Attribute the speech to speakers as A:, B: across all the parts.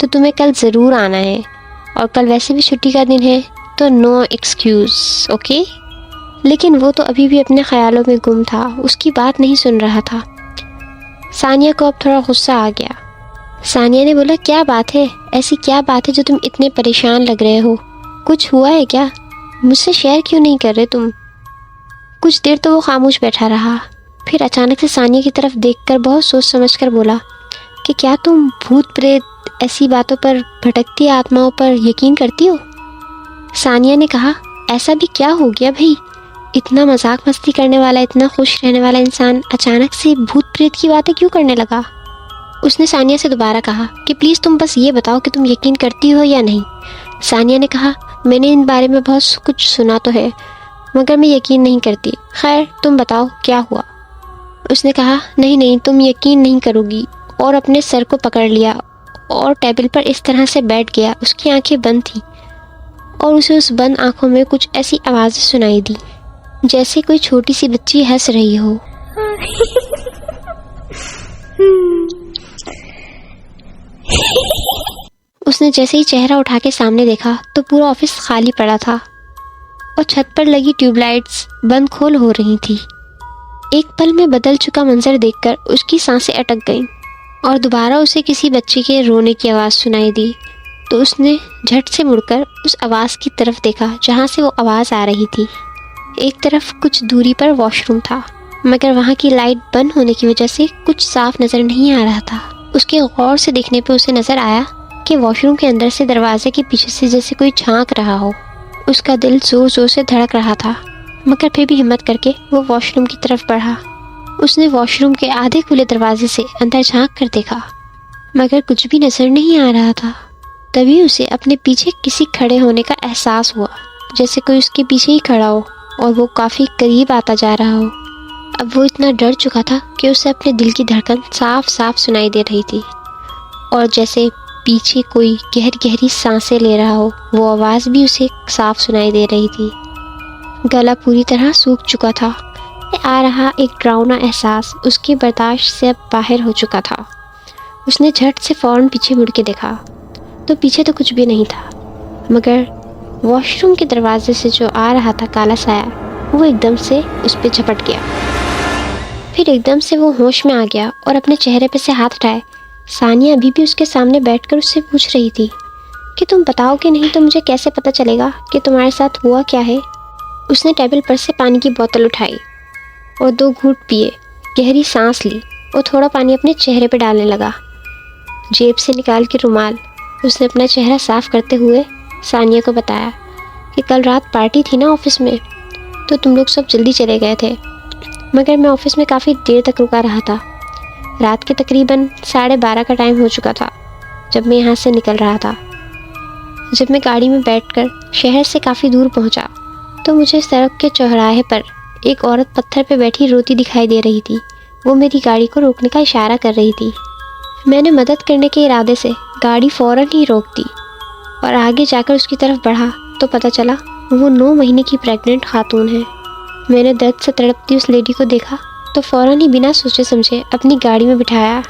A: تو تمہیں کل ضرور آنا ہے، اور کل ویسے بھی چھٹی کا دن ہے تو نو ایکسکیوز، اوکے؟ لیکن وہ تو ابھی بھی اپنے خیالوں میں گم تھا، اس کی بات نہیں سن رہا تھا۔ ثانیہ کو اب تھوڑا غصہ آ گیا۔ ثانیہ نے بولا، کیا بات ہے؟ ایسی کیا بات ہے جو تم اتنے پریشان لگ رہے ہو؟ کچھ ہوا ہے کیا؟ مجھ سے شیئر کیوں نہیں کر رہے تم؟ کچھ دیر تو وہ خاموش بیٹھا رہا، پھر اچانک سے ثانیہ کی طرف دیکھ کر بہت سوچ سمجھ کر بولا کہ کیا تم بھوت پریت ایسی باتوں پر، بھٹکتی آتماؤں پر یقین کرتی ہو؟ ثانیہ نے کہا، ایسا بھی کیا ہو گیا بھائی؟ اتنا مذاق مستی کرنے والا، اتنا خوش رہنے والا انسان اچانک سے بھوت پریت کی باتیں کیوں کرنے لگا؟ اس نے ثانیہ سے دوبارہ کہا کہ پلیز تم بس یہ بتاؤ کہ تم یقین کرتی ہو یا نہیں۔ ثانیہ نے کہا، میں نے ان بارے میں بہت کچھ سنا تو ہے، مگر میں یقین نہیں کرتی۔ خیر تم بتاؤ کیا ہوا؟ اس نے کہا، نہیں تم یقین نہیں کرو گی، اور اپنے سر کو پکڑ لیا اور ٹیبل پر اس طرح سے بیٹھ گیا۔ اس کی آنکھیں بند تھیں اور اسے اس بند آنکھوں میں کچھ ایسی آوازیں سنائی دی جیسے کوئی چھوٹی سی بچی ہنس رہی ہو۔ اس نے جیسے ہی چہرہ اٹھا کے سامنے دیکھا تو پورا آفس خالی پڑا تھا اور چھت پر لگی ٹیوب لائٹس بند کھول ہو رہی تھی۔ ایک پل میں بدل چکا منظر دیکھ کر اس کی سانسیں اٹک گئیں اور دوبارہ اسے کسی بچے کے رونے کی آواز سنائی دی، تو اس نے جھٹ سے مڑ کر اس آواز کی طرف دیکھا جہاں سے وہ آواز آ رہی تھی۔ ایک طرف کچھ دوری پر واش روم تھا، مگر وہاں کی لائٹ بند ہونے کی وجہ سے کچھ صاف نظر نہیں آ رہا تھا۔ اس کے غور سے دیکھنے پہ اسے نظر آیا کہ واش روم کے اندر سے دروازے کے پیچھے سے جیسے کوئی جھانک رہا ہو۔ اس کا دل زور زور سے دھڑک رہا تھا، مگر پھر بھی ہمت کر کے وہ واش روم کی طرف بڑھا۔ اس نے واش روم کے آدھے کھلے دروازے سے اندر جھانک کر دیکھا، مگر کچھ بھی نظر نہیں آ رہا تھا۔ تبھی اسے اپنے پیچھے کسی کھڑے ہونے کا احساس ہوا، جیسے کوئی اس کے پیچھے ہی کھڑا ہو اور وہ کافی قریب آتا جا رہا ہو۔ اب وہ اتنا ڈر چکا تھا کہ اسے اپنے دل کی دھڑکن صاف صاف سنائی دے رہی تھی، اور جیسے پیچھے کوئی گہری گہری سانسیں لے رہا ہو، وہ آواز بھی اسے صاف سنائی دے رہی تھی۔ گلا پوری طرح سوکھ چکا تھا، آ رہا ایک ڈراؤنا احساس اس کی برداشت سے اب باہر ہو چکا تھا۔ اس نے جھٹ سے فوراً پیچھے مڑ کے دیکھا تو پیچھے تو کچھ بھی نہیں تھا، مگر واش روم کے دروازے سے جو آ رہا تھا کالا سایہ، وہ ایک دم سے اس پہ جھپٹ گیا۔ پھر ایک دم سے وہ ہوش میں آ گیا اور اپنے چہرے پہ سے ہاتھ اٹھائے۔ ثانیہ ابھی بھی اس کے سامنے بیٹھ کر اس سے پوچھ رہی تھی کہ تم بتاؤ کہ نہیں تو مجھے کیسے پتہ چلے گا کہ تمہارے ساتھ ہوا کیا ہے؟ اس نے ٹیبل پر سے پانی کی بوتل اٹھائی اور 2 گھونٹ پیے، گہری سانس لی اور تھوڑا پانی اپنے چہرے پہ ڈالنے لگا۔ جیب سے نکال کے رومال اس نے اپنا چہرہ صاف کرتے ہوئے ثانیہ کو بتایا کہ کل رات پارٹی تھی نا آفس میں، تو تم لوگ سب جلدی چلے گئے تھے، مگر میں آفس میں کافی دیر تک رکا رہا تھا۔ رات کے تقریباً 12:30 کا ٹائم ہو چکا تھا جب میں یہاں سے نکل رہا تھا۔ جب میں گاڑی میں بیٹھ کر شہر سے کافی دور پہنچا تو مجھے سڑک کے چوراہے پر ایک عورت پتھر پہ بیٹھی روتی دکھائی دے رہی تھی۔ وہ میری گاڑی کو روکنے کا اشارہ کر رہی تھی۔ میں نے مدد کرنے کے ارادے سے گاڑی فوراً ہی روک دی اور آگے جا کر اس کی طرف بڑھا تو پتہ چلا وہ 9 مہینے کی پریگننٹ خاتون ہے۔ میں نے درد سے تڑپتی اس لیڈی کو دیکھا تو فوراً ہی بنا سوچے سمجھے اپنی گاڑی میں بٹھایا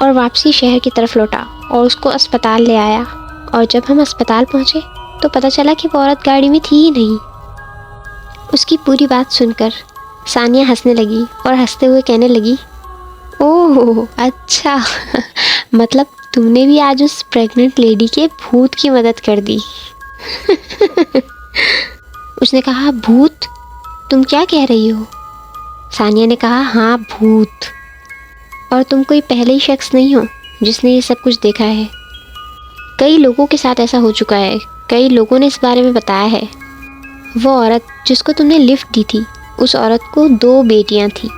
A: اور واپسی شہر کی طرف لوٹا اور اس کو اسپتال لے آیا۔ اور جب ہم اسپتال پہنچے تو پتہ چلا کہ وہ عورت گاڑی میں تھی ہی نہیں۔ اس کی پوری بات سن کر ثانیہ ہنسنے لگی اور ہنستے ہوئے کہنے لگی، اوہ اچھا، مطلب تم نے بھی آج اس پریگننٹ لیڈی کے بھوت کی مدد کر دی۔ اس نے کہا، بھوت؟ تم کیا کہہ رہی ہو؟ ثانیہ نے کہا، ہاں بھوت، اور تم کوئی پہلے ہی شخص نہیں ہو جس نے یہ سب کچھ دیکھا ہے۔ کئی لوگوں کے ساتھ ایسا ہو چکا ہے، کئی لوگوں نے اس بارے میں بتایا ہے۔ وہ عورت جس کو تم نے لفٹ دی تھی، اس عورت کو 2 بیٹیاں تھیں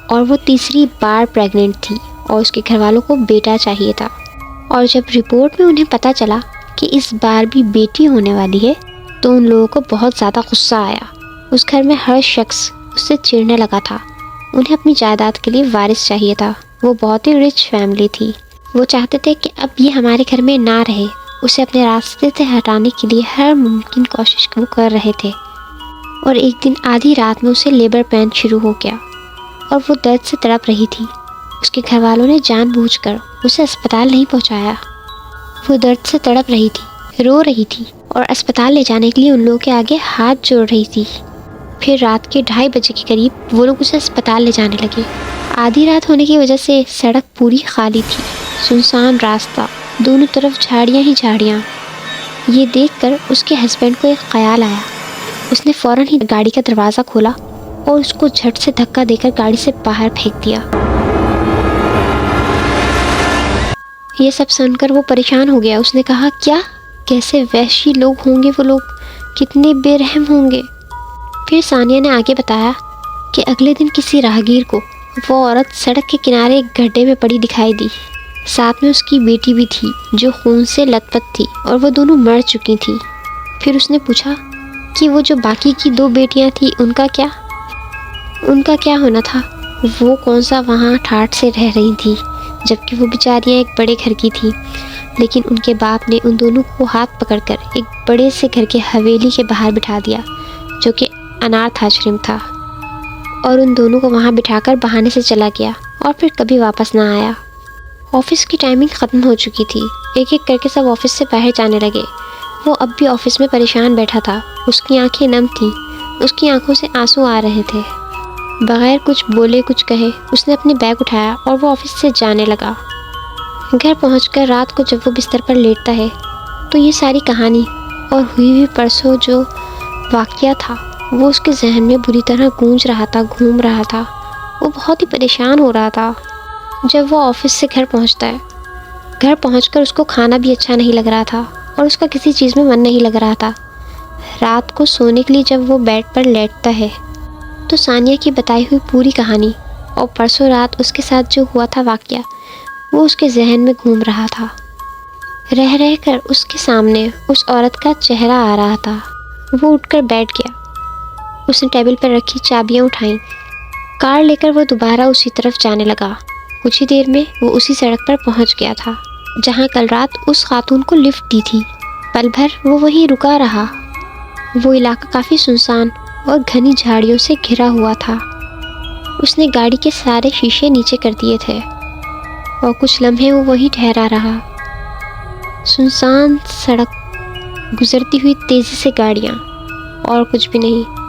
A: اور وہ تیسری بار پریگننٹ تھی اور اس کے گھر والوں کو بیٹا چاہیے تھا، اور جب رپورٹ میں انہیں پتہ چلا کہ اس بار بھی بیٹی ہونے والی ہے تو ان لوگوں کو بہت زیادہ غصہ آیا۔ اس گھر میں ہر شخص اس سے چڑھنے لگا تھا۔ انہیں اپنی جائیداد کے لیے وارث چاہیے تھا۔ وہ بہت ہی رچ فیملی تھی۔ وہ چاہتے تھے کہ اب یہ ہمارے گھر میں نہ رہے۔ اسے اپنے راستے سے ہٹانے کے لیے ہر ممکن کوشش وہ کر رہے تھے، اور ایک دن آدھی رات میں اسے لیبر پین شروع ہو گیا اور وہ درد سے تڑپ رہی تھی۔ اس کے گھر والوں نے جان بوجھ کر اسے اسپتال نہیں پہنچایا، وہ درد سے تڑپ رہی تھی، رو رہی تھی اور اسپتال لے جانے کے لیے ان لوگوں کے آگے ہاتھ جوڑ رہی تھی۔ پھر رات کے 2:30 بجے کے قریب وہ لوگ اسے اسپتال لے جانے لگے۔ آدھی رات ہونے کی وجہ سے سڑک پوری خالی تھی، سنسان راستہ، دونوں طرف جھاڑیاں ہی جھاڑیاں۔ یہ دیکھ کر اس کے ہسبینڈ کو ایک خیال آیا۔ اس نے فوراً ہی گاڑی کا دروازہ کھولا اور اس کو جھٹ سے دھکا دے کر گاڑی سے باہر پھینک دیا۔ یہ سب سن کر وہ پریشان ہو گیا۔ اس نے کہا، کیا؟ کیسے وحشی لوگ ہوں گے وہ لوگ، کتنے بے رحم ہوں گے۔ پھر ثانیہ نے آگے بتایا کہ اگلے دن کسی راہگیر کو وہ عورت سڑک کے کنارے ایک گڈھے میں پڑی دکھائی دی، ساتھ میں اس کی بیٹی بھی تھی جو خون سے لت پت تھی اور وہ دونوں مر چکی تھیں۔ پھر اس نے پوچھا کہ وہ جو باقی کی 2 بیٹیاں تھیں ان کا کیا ہونا تھا؟ وہ کون سا وہاں ٹھاٹھ سے رہ رہی تھیں، جبکہ وہ بیچاریاں ایک بڑے گھر کی تھیں۔ لیکن ان کے باپ نے ان دونوں کو ہاتھ پکڑ کر ایک بڑے سے گھر کے حویلی کے باہر بٹھا دیا جو کہ اناتھ آشرم تھا، اور ان دونوں کو وہاں بٹھا کر بہانے سے چلا گیا اور پھر کبھی واپس نہ آیا۔ آفس کی ٹائمنگ ختم ہو چکی تھی، ایک ایک کر کے سب آفس سے باہر جانے لگے۔ وہ اب بھی آفس میں پریشان بیٹھا تھا، اس کی آنکھیں نم تھیں، اس کی آنکھوں سے آنسو آ رہے تھے۔ بغیر کچھ بولے کچھ کہے اس نے اپنی بیگ اٹھایا اور وہ آفس سے جانے لگا۔ گھر پہنچ کر رات کو جب وہ بستر پر لیٹتا ہے تو یہ ساری کہانی اور ہوئی پرسوں جو واقعہ تھا وہ اس کے ذہن میں بری طرح گونج رہا تھا، گھوم رہا تھا۔ وہ بہت ہی پریشان ہو رہا تھا۔ جب وہ آفس سے گھر پہنچتا ہے، گھر پہنچ کر اس کو کھانا بھی اچھا نہیں لگ رہا تھا اور اس کا کسی چیز میں من نہیں لگ رہا تھا۔ رات کو سونے کے لیے جب وہ بیڈ پر لیٹتا ہے تو ثانیہ کی بتائی ہوئی پوری کہانی اور پرسوں رات اس کے ساتھ جو ہوا تھا واقعہ وہ اس کے ذہن میں گھوم رہا تھا۔ رہ رہ کر اس کے سامنے اس عورت کا چہرہ آ رہا تھا۔ وہ اٹھ کر بیٹھ گیا، اس نے ٹیبل پر رکھی چابیاں اٹھائیں، کار لے کر وہ دوبارہ اسی طرف جانے لگا۔ کچھ ہی دیر میں وہ اسی سڑک پر پہنچ گیا تھا جہاں کل رات اس خاتون کو لفٹ دی تھی۔ پل بھر وہ وہیں رکا رہا۔ وہ علاقہ کافی سنسان اور گھنی جھاڑیوں سے گھرا ہوا تھا۔ اس نے گاڑی کے سارے شیشے نیچے کر دیے تھے اور کچھ لمحے وہ وہیں ٹھہرا رہا۔ سنسان سڑک، گزرتی ہوئی تیزی سے گاڑیاں، اور کچھ بھی نہیں۔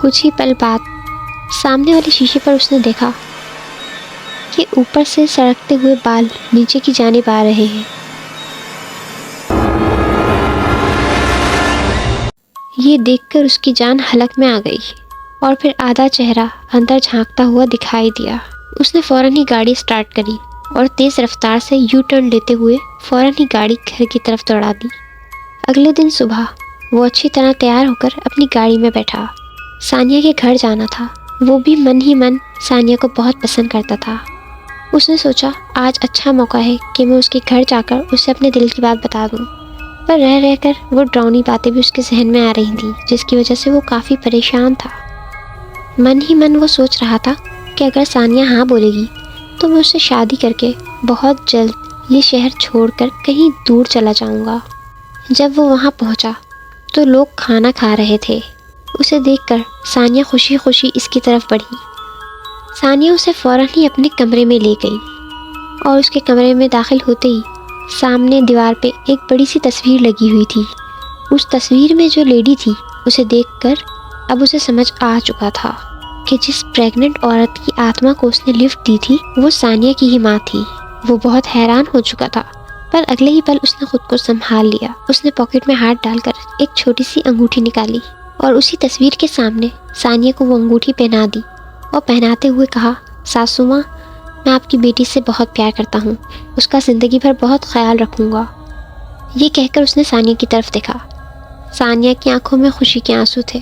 A: کچھ ہی پل بعد سامنے والے شیشے پر اس نے دیکھا کہ اوپر سے سڑکتے ہوئے بال نیچے کی جانب آ رہے ہیں۔ یہ دیکھ کر اس کی جان حلق میں آ گئی اور پھر آدھا چہرہ اندر جھانکتا ہوا دکھائی دیا۔ اس نے فوراً ہی گاڑی سٹارٹ کری اور تیز رفتار سے یو ٹرن لیتے ہوئے فوراً ہی گاڑی گھر کی طرف دوڑا دی۔ اگلے دن صبح وہ اچھی طرح تیار ہو کر اپنی گاڑی میں بیٹھا۔ ثانیہ کے گھر جانا تھا۔ وہ بھی من ہی من ثانیہ کو بہت پسند کرتا تھا۔ اس نے سوچا آج اچھا موقع ہے کہ میں اس کے گھر جا کر اسے اپنے دل کی بات بتا دوں، پر رہ رہ کر وہ ڈراؤنی باتیں بھی اس کے ذہن میں آ رہی تھیں جس کی وجہ سے وہ کافی پریشان تھا۔ من ہی من وہ سوچ رہا تھا کہ اگر ثانیہ ہاں بولے گی تو میں اسے شادی کر کے بہت جلد یہ شہر چھوڑ کر کہیں دور چلا جاؤں گا۔ جب وہ وہاں پہنچا تو لوگ کھانا کھا رہے تھے۔ اسے دیکھ کر ثانیہ خوشی خوشی اس کی طرف بڑھی۔ ثانیہ اسے فوراً ہی اپنے کمرے میں لے گئی اور اس کے کمرے میں داخل ہوتے ہی سامنے دیوار پہ ایک بڑی سی تصویر لگی ہوئی تھی۔ اس تصویر میں جو لیڈی تھی اسے دیکھ کر اب اسے سمجھ آ چکا تھا کہ جس پریگننٹ عورت کی آتما کو اس نے لفٹ دی تھی وہ ثانیہ کی ہی ماں تھی۔ وہ بہت حیران ہو چکا تھا، پر اگلے ہی پل اس نے خود کو سنبھال لیا۔ اس نے پاکٹ میں ہاتھ ڈال کر ایک چھوٹی سی انگوٹھی نکالی اور اسی تصویر کے سامنے ثانیہ کو وہ انگوٹھی پہنا دی اور پہناتے ہوئے کہا، ساسو ماں، میں آپ کی بیٹی سے بہت پیار کرتا ہوں، اس کا زندگی بھر بہت خیال رکھوں گا۔ یہ کہہ کر اس نے ثانیہ کی طرف دیکھا۔ ثانیہ کی آنکھوں میں خوشی کے آنسو تھے۔